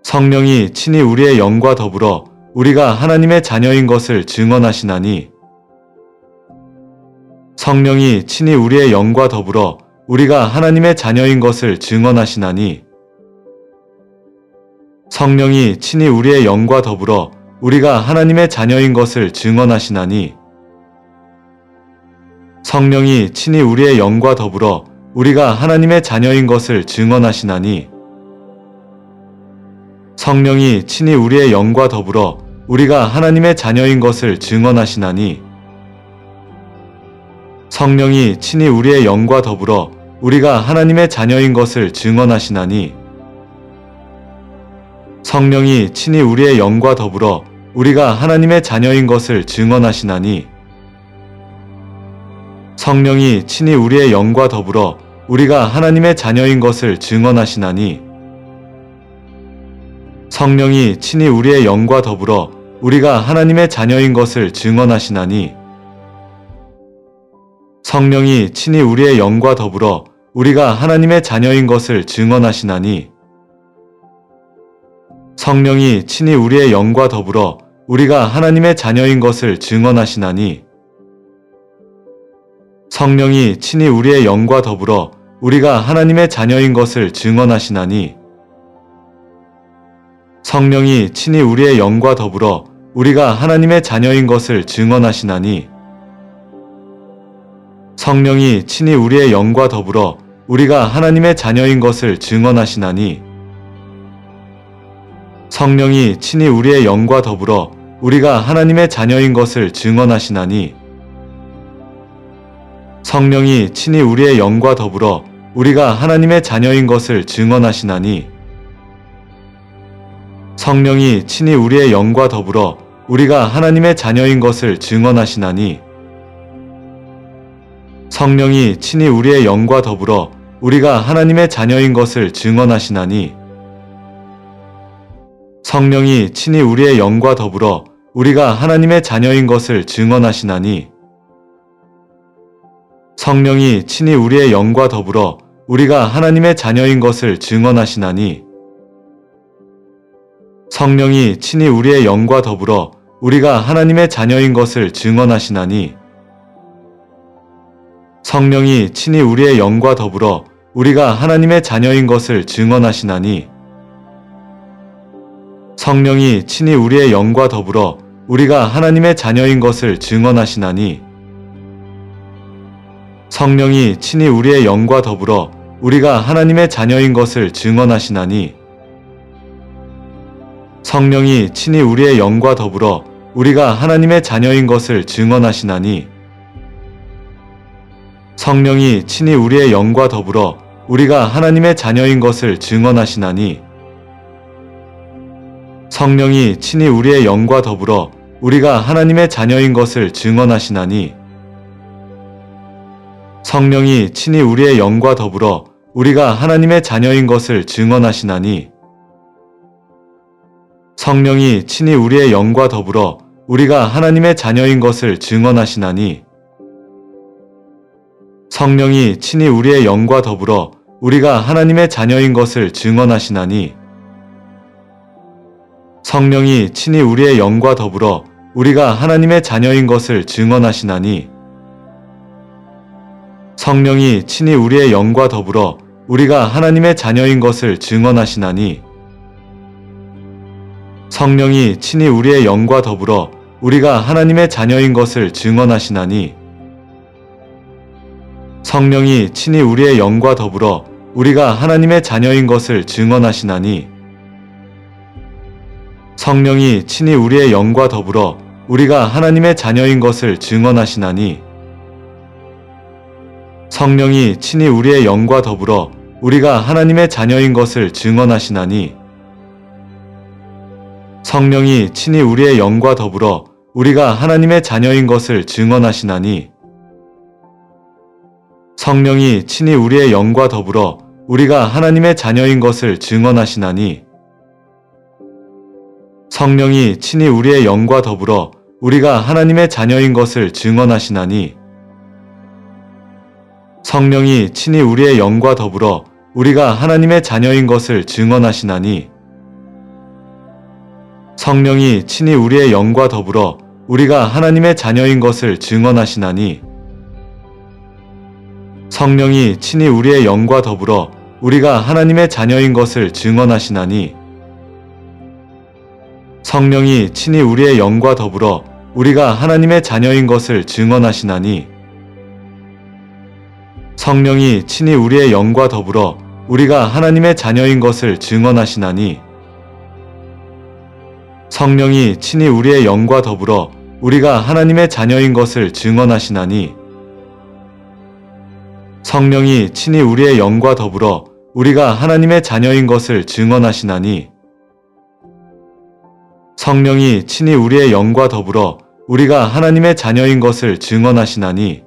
성령이 친히 우리의 영과 더불어 우리가 하나님의 자녀인 것을 증언하시나니 성령이 친히 우리의 영과 더불어 우리가 하나님의 자녀인 것을 증언하시나니 성령이 친히 우리의 영과 더불어 우리가 하나님의 자녀인 것을 증언하시나니 성령이 친히 우리의 영과 더불어 우리가 하나님의 자녀인 것을 증언하시나니 성령이 친히 우리의 영과 더불어 우리가 하나님의 자녀인 것을 증언하시나니 성령이 친히 우리의 영과 더불어 우리가 하나님의 자녀인 것을 증언하시나니 성령이 친히 우리의 영과 더불어 우리가 하나님의 자녀인 것을 증언하시나니 성령이 친히 우리의 영과 더불어 우리가 하나님의 자녀인 것을 증언하시나니 성령이 친히 우리의 영과 더불어 우리가 하나님의 자녀인 것을 증언하시나니 성령이 친히 우리의 영과 더불어 우리가 하나님의 자녀인 것을 증언하시나니 성령이 친히 우리의 영과 더불어 우리가 하나님의 자녀인 것을 증언하시나니 성령이 친히 우리의 영과 더불어 우리가 하나님의 자녀인 것을 증언하시나니 성령이 친히 우리의 영과 더불어 우리가 하나님의 자녀인 것을 증언하시나니 성령이 친히 우리의 영과 더불어 우리가 하나님의 자녀인 것을 증언하시나니 성령이 친히 우리의 영과 더불어 우리가 하나님의 자녀인 것을 증언하시나니 성령이 친히 우리의 영과 더불어 우리가 하나님의 자녀인 것을 증언하시나니 성령이 친히 우리의 영과 더불어 우리가 하나님의 자녀인 것을 증언하시나니 성령이 친히 우리의 영과 더불어 우리가 하나님의 자녀인 것을 증언하시나니 성령이 친히 우리의 영과 더불어 우리가 하나님의 자녀인 것을 증언하시나니 성령이 친히 우리의 영과 더불어 우리가 하나님의 자녀인 것을 증언하시나니 성령이 친히 우리의 영과 더불어 우리가 하나님의 자녀인 것을 증언하시나니 성령이 친히 우리의 영과 더불어 우리가 하나님의 자녀인 것을 증언하시나니 성령이 친히 우리의 영과 더불어 우리가 하나님의 자녀인 것을 증언하시나니 성령이 친히 우리의 영과 더불어 우리가 하나님의 자녀인 것을 증언하시나니 성령이 친히 우리의 영과 더불어 우리가 하나님의 자녀인 것을 증언하시나니 성령이 친히 우리의 영과 더불어 우리가 하나님의 자녀인 것을 증언하시나니 성령이 친히 우리의 영과 더불어 우리가 하나님의 자녀인 것을 증언하시나니 성령이 친히 우리의 영과 더불어 우리가 하나님의 자녀인 것을 증언하시나니 성령이 친히 우리의 영과 더불어 우리가 하나님의 자녀인 것을 증언하시나니 성령이 친히 우리의 영과 더불어 우리가 하나님의 자녀인 것을 증언하시나니 성령이 친히 우리의 영과 더불어 우리가 하나님의 자녀인 것을 증언하시나니 성령이 친히 우리의 영과 더불어 우리가 하나님의 자녀인 것을 증언하시나니 성령이 친히 우리의 영과 더불어 우리가 하나님의 자녀인 것을 증언하시나니 성령이 친히 우리의 영과 더불어 우리가 하나님의 자녀인 것을 증언하시나니 성령이 친히 우리의 영과 더불어 우리가 하나님의 자녀인 것을 증언하시나니 성령이 친히 우리의 영과 더불어 우리가 하나님의 자녀인 것을 증언하시나니 성령이 친히 우리의 영과 더불어 우리가 하나님의 자녀인 것을 증언하시나니 성령이 친히 우리의 영과 더불어 우리가 하나님의 자녀인 것을 증언하시나니 성령이 친히 우리의 영과 더불어 우리가 하나님의 자녀인 것을 증언하시나니 성령이 친히 우리의 영과 더불어 우리가 하나님의 자녀인 것을 증언하시나니 성령이 친히 우리의 영과 더불어 우리가 하나님의 자녀인 것을 증언하시나니 성령이 친히 우리의 영과 더불어 우리가 하나님의 자녀인 것을 증언하시나니 성령이 친히 우리의 영과 더불어 우리가 하나님의 자녀인 것을 증언하시나니 성령이 친히 우리의 영과 더불어 우리가 하나님의 자녀인 것을 증언하시나니 성령이 친히 우리의 영과 더불어 우리가 하나님의 자녀인 것을 증언하시나니 성령이 친히 우리의 영과 더불어 우리가 하나님의 자녀인 것을 증언하시나니 성령이 친히 우리의 영과 더불어 우리가 하나님의 자녀인 것을 증언하시나니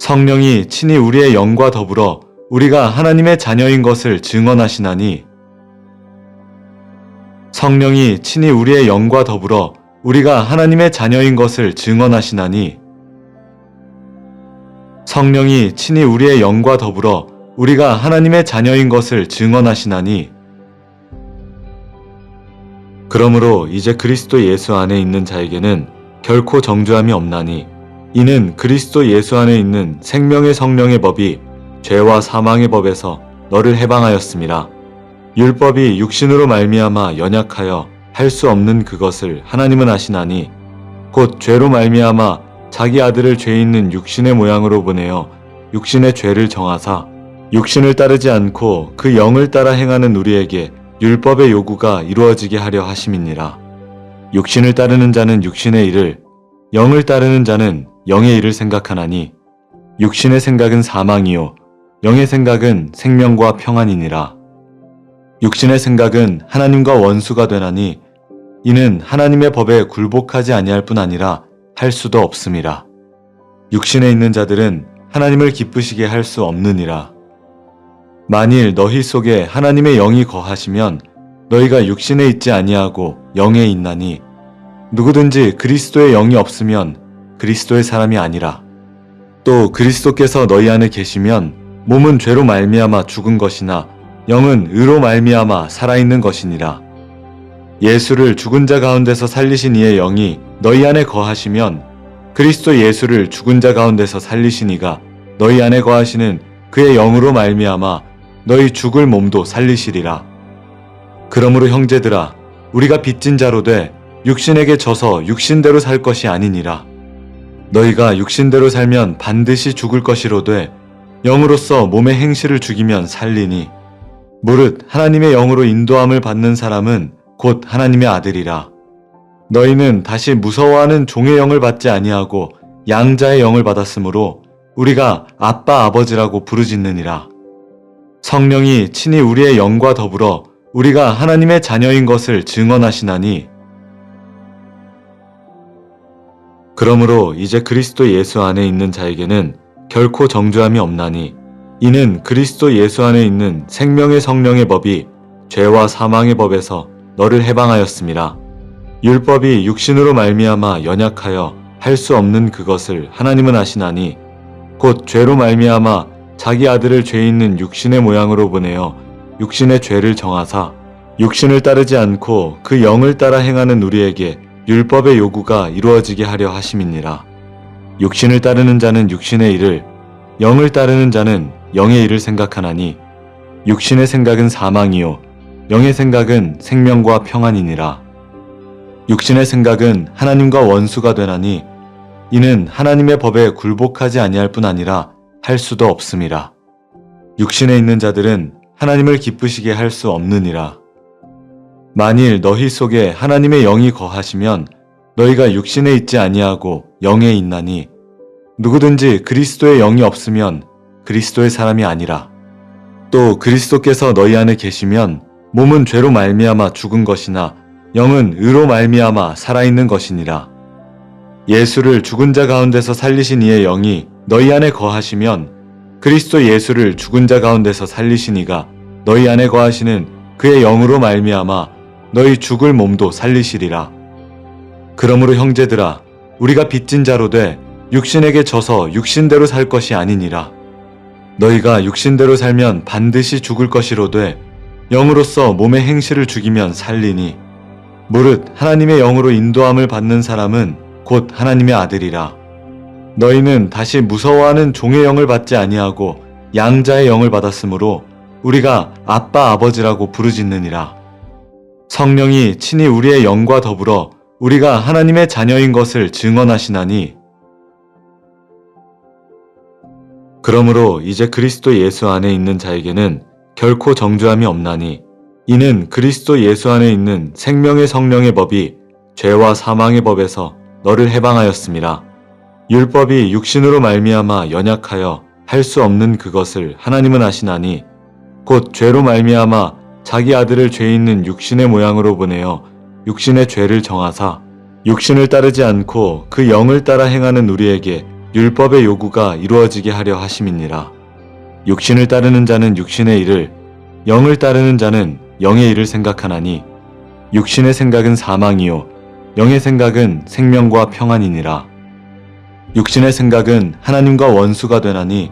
성령이 친히 우리의 영과 더불어 우리가 하나님의 자녀인 것을 증언하시나니 성령이 친히 우리의 영과 더불어 우리가 하나님의 자녀인 것을 증언하시나니 성령이 친히 우리의 영과 더불어 우리가 하나님의 자녀인 것을 증언하시나니 그러므로 이제 그리스도 예수 안에 있는 자에게는 결코 정죄함이 없나니 이는 그리스도 예수 안에 있는 생명의 성령의 법이 죄와 사망의 법에서 너를 해방하였음이라. 율법이 육신으로 말미암아 연약하여 할 수 없는 그것을 하나님은 아시나니 곧 죄로 말미암아 자기 아들을 죄 있는 육신의 모양으로 보내어 육신의 죄를 정하사 육신을 따르지 않고 그 영을 따라 행하는 우리에게 율법의 요구가 이루어지게 하려 하심이니라. 육신을 따르는 자는 육신의 일을, 영을 따르는 자는 영의 일을 생각하나니 육신의 생각은 사망이요 영의 생각은 생명과 평안이니라. 육신의 생각은 하나님과 원수가 되나니 이는 하나님의 법에 굴복하지 아니할 뿐 아니라 할 수도 없음이라. 육신에 있는 자들은 하나님을 기쁘시게 할 수 없느니라. 만일 너희 속에 하나님의 영이 거하시면 너희가 육신에 있지 아니하고 영에 있나니 누구든지 그리스도의 영이 없으면 그리스도의 사람이 아니라. 또 그리스도께서 너희 안에 계시면 몸은 죄로 말미암아 죽은 것이나 영은 의로 말미암아 살아있는 것이니라. 예수를 죽은 자 가운데서 살리신 이의 영이 너희 안에 거하시면 그리스도 예수를 죽은 자 가운데서 살리신 이가 너희 안에 거하시는 그의 영으로 말미암아 너희 죽을 몸도 살리시리라. 그러므로 형제들아 우리가 빚진 자로 돼 육신에게 져서 육신대로 살 것이 아니니라. 너희가 육신대로 살면 반드시 죽을 것이로되 영으로서 몸의 행실을 죽이면 살리니 무릇 하나님의 영으로 인도함을 받는 사람은 곧 하나님의 아들이라. 너희는 다시 무서워하는 종의 영을 받지 아니하고 양자의 영을 받았으므로 우리가 아빠 아버지라고 부르짖느니라. 성령이 친히 우리의 영과 더불어 우리가 하나님의 자녀인 것을 증언하시나니 그러므로 이제 그리스도 예수 안에 있는 자에게는 결코 정죄함이 없나니 이는 그리스도 예수 안에 있는 생명의 성령의 법이 죄와 사망의 법에서 너를 해방하였음이라. 율법이 육신으로 말미암아 연약하여 할 수 없는 그것을 하나님은 아시나니 곧 죄로 말미암아 자기 아들을 죄 있는 육신의 모양으로 보내어 육신의 죄를 정하사 육신을 따르지 않고 그 영을 따라 행하는 우리에게 율법의 요구가 이루어지게 하려 하심이니라. 육신을 따르는 자는 육신의 일을, 영을 따르는 자는 영의 일을 생각하나니 육신의 생각은 사망이요 영의 생각은 생명과 평안이니라. 육신의 생각은 하나님과 원수가 되나니 이는 하나님의 법에 굴복하지 아니할 뿐 아니라 할 수도 없음이라. 육신에 있는 자들은 하나님을 기쁘시게 할 수 없느니라. 만일 너희 속에 하나님의 영이 거하시면 너희가 육신에 있지 아니하고 영에 있나니 누구든지 그리스도의 영이 없으면 그리스도의 사람이 아니라. 또 그리스도께서 너희 안에 계시면 몸은 죄로 말미암아 죽은 것이나 영은 의로 말미암아 살아있는 것이니라. 예수를 죽은 자 가운데서 살리신 이의 영이 너희 안에 거하시면 그리스도 예수를 죽은 자 가운데서 살리신 이가 너희 안에 거하시는 그의 영으로 말미암아 너희 죽을 몸도 살리시리라. 그러므로 형제들아 우리가 빚진 자로 돼 육신에게 져서 육신대로 살 것이 아니니라. 너희가 육신대로 살면 반드시 죽을 것이로되 영으로서 몸의 행실을 죽이면 살리니 무릇 하나님의 영으로 인도함을 받는 사람은 곧 하나님의 아들이라. 너희는 다시 무서워하는 종의 영을 받지 아니하고 양자의 영을 받았으므로 우리가 아빠 아버지라고 부르짖느니라. 성령이 친히 우리의 영과 더불어 우리가 하나님의 자녀인 것을 증언하시나니 그러므로 이제 그리스도 예수 안에 있는 자에게는 결코 정죄함이 없나니 이는 그리스도 예수 안에 있는 생명의 성령의 법이 죄와 사망의 법에서 너를 해방하였음이라. 율법이 육신으로 말미암아 연약하여 할 수 없는 그것을 하나님은 아시나니 곧 죄로 말미암아 자기 아들을 죄 있는 육신의 모양으로 보내어 육신의 죄를 정하사 육신을 따르지 않고 그 영을 따라 행하는 우리에게 율법의 요구가 이루어지게 하려 하심이니라. 육신을 따르는 자는 육신의 일을, 영을 따르는 자는 영의 일을 생각하나니 육신의 생각은 사망이요 영의 생각은 생명과 평안이니라. 육신의 생각은 하나님과 원수가 되나니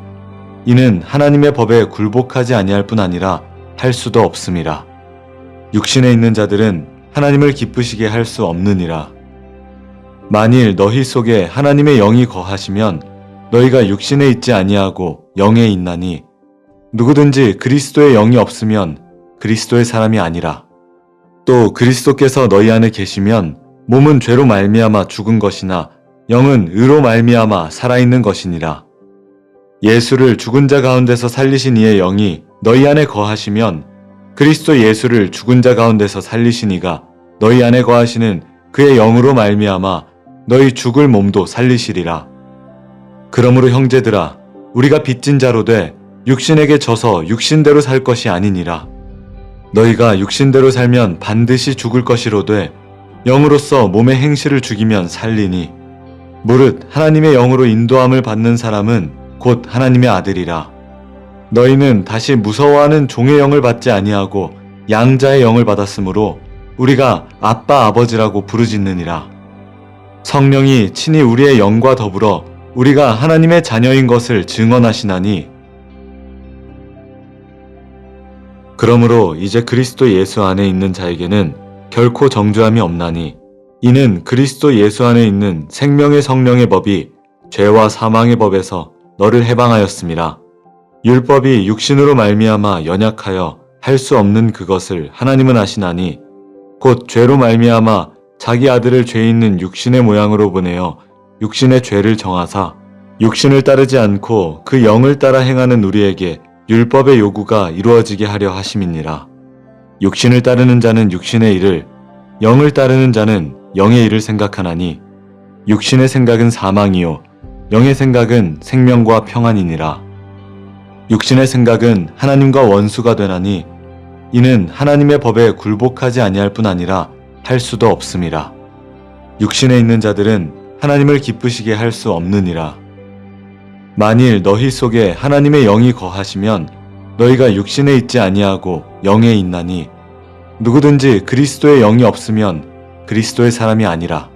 이는 하나님의 법에 굴복하지 아니할 뿐 아니라 할 수도 없음이라. 육신에 있는 자들은 하나님을 기쁘시게 할 수 없느니라. 만일 너희 속에 하나님의 영이 거하시면 너희가 육신에 있지 아니하고 영에 있나니 누구든지 그리스도의 영이 없으면 그리스도의 사람이 아니라. 또 그리스도께서 너희 안에 계시면 몸은 죄로 말미암아 죽은 것이나 영은 의로 말미암아 살아있는 것이니라. 예수를 죽은 자 가운데서 살리신 이의 영이 너희 안에 거하시면 그리스도 예수를 죽은 자 가운데서 살리신 이가 너희 안에 거하시는 그의 영으로 말미암아 너희 죽을 몸도 살리시리라. 그러므로 형제들아 우리가 빚진 자로 돼 육신에게 져서 육신대로 살 것이 아니니라. 너희가 육신대로 살면 반드시 죽을 것이로되 영으로서 몸의 행실을 죽이면 살리니 무릇 하나님의 영으로 인도함을 받는 사람은 곧 하나님의 아들이라. 너희는 다시 무서워하는 종의 영을 받지 아니하고 양자의 영을 받았으므로 우리가 아빠 아버지라고 부르짖느니라. 성령이 친히 우리의 영과 더불어 우리가 하나님의 자녀인 것을 증언하시나니 그러므로 이제 그리스도 예수 안에 있는 자에게는 결코 정죄함이 없나니 이는 그리스도 예수 안에 있는 생명의 성령의 법이 죄와 사망의 법에서 너를 해방하였음이라. 율법이 육신으로 말미암아 연약하여 할 수 없는 그것을 하나님은 아시나니 곧 죄로 말미암아 자기 아들을 죄 있는 육신의 모양으로 보내어 육신의 죄를 정하사 육신을 따르지 않고 그 영을 따라 행하는 우리에게 율법의 요구가 이루어지게 하려 하심이니라. 육신을 따르는 자는 육신의 일을, 영을 따르는 자는 영의 일을 생각하나니 육신의 생각은 사망이요 영의 생각은 생명과 평안이니라. 육신의 생각은 하나님과 원수가 되나니 이는 하나님의 법에 굴복하지 아니할 뿐 아니라 할 수도 없음이라. 육신에 있는 자들은 하나님을 기쁘시게 할 수 없느니라. 만일 너희 속에 하나님의 영이 거하시면 너희가 육신에 있지 아니하고 영에 있나니 누구든지 그리스도의 영이 없으면 그리스도의 사람이 아니라.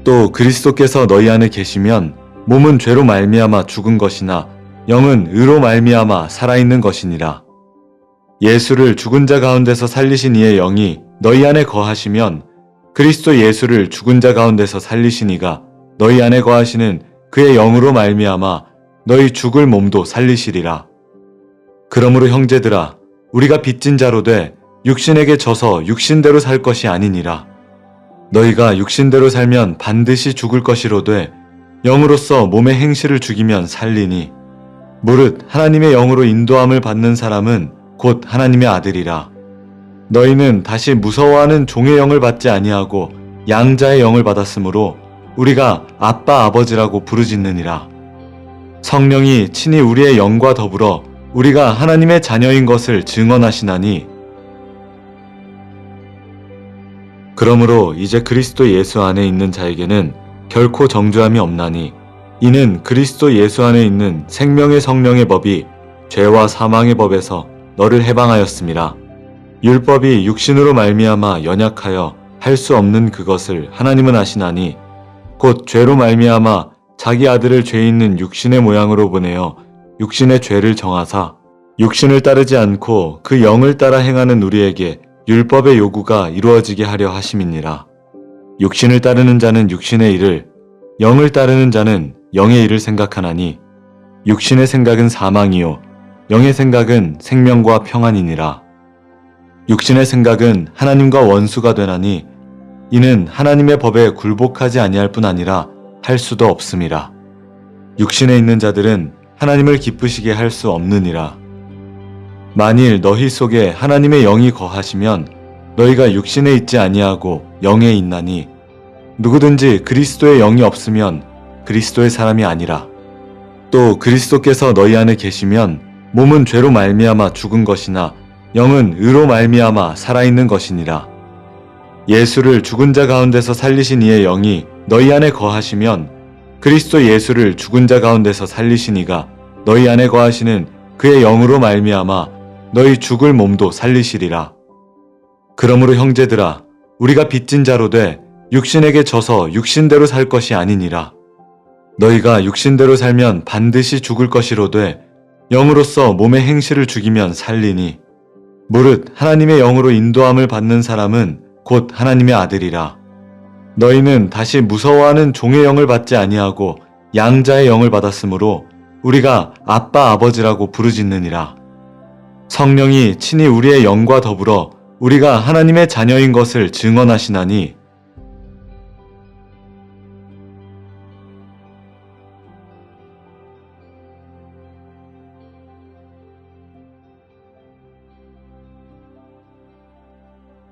또 그리스도께서 너희 안에 계시면 몸은 죄로 말미암아 죽은 것이나 영은 의로 말미암아 살아있는 것이니라. 예수를 죽은 자 가운데서 살리신 이의 영이 너희 안에 거하시면 그리스도 예수를 죽은 자 가운데서 살리신 이가 너희 안에 거하시는 그의 영으로 말미암아 너희 죽을 몸도 살리시리라. 그러므로 형제들아 우리가 빚진 자로 돼 육신에게 져서 육신대로 살 것이 아니니라. 너희가 육신대로 살면 반드시 죽을 것이로되 영으로서 몸의 행실을 죽이면 살리니 무릇 하나님의 영으로 인도함을 받는 사람은 곧 하나님의 아들이라. 너희는 다시 무서워하는 종의 영을 받지 아니하고 양자의 영을 받았으므로 우리가 아빠 아버지라고 부르짖느니라. 성령이 친히 우리의 영과 더불어 우리가 하나님의 자녀인 것을 증언하시나니 그러므로 이제 그리스도 예수 안에 있는 자에게는 결코 정죄함이 없나니 이는 그리스도 예수 안에 있는 생명의 성령의 법이 죄와 사망의 법에서 너를 해방하였음이라. 율법이 육신으로 말미암아 연약하여 할 수 없는 그것을 하나님은 아시나니 곧 죄로 말미암아 자기 아들을 죄 있는 육신의 모양으로 보내어 육신의 죄를 정하사 육신을 따르지 않고 그 영을 따라 행하는 우리에게 율법의 요구가 이루어지게 하려 하심이니라. 육신을 따르는 자는 육신의 일을, 영을 따르는 자는 영의 일을 생각하나니 육신의 생각은 사망이요 영의 생각은 생명과 평안이니라. 육신의 생각은 하나님과 원수가 되나니 이는 하나님의 법에 굴복하지 아니할 뿐 아니라 할 수도 없음이라. 육신에 있는 자들은 하나님을 기쁘시게 할 수 없느니라. 만일 너희 속에 하나님의 영이 거하시면 너희가 육신에 있지 아니하고 영에 있나니 누구든지 그리스도의 영이 없으면 그리스도의 사람이 아니라. 또 그리스도께서 너희 안에 계시면 몸은 죄로 말미암아 죽은 것이나 영은 의로 말미암아 살아있는 것이니라. 예수를 죽은 자 가운데서 살리신 이의 영이 너희 안에 거하시면 그리스도 예수를 죽은 자 가운데서 살리신 이가 너희 안에 거하시는 그의 영으로 말미암아 너희 죽을 몸도 살리시리라. 그러므로 형제들아, 우리가 빚진 자로 돼 육신에게 져서 육신대로 살 것이 아니니라. 너희가 육신대로 살면 반드시 죽을 것이로되 영으로서 몸의 행실을 죽이면 살리니 무릇 하나님의 영으로 인도함을 받는 사람은 곧 하나님의 아들이라. 너희는 다시 무서워하는 종의 영을 받지 아니하고 양자의 영을 받았으므로 우리가 아빠 아버지라고 부르짖느니라. 성령이 친히 우리의 영과 더불어 우리가 하나님의 자녀인 것을 증언하시나니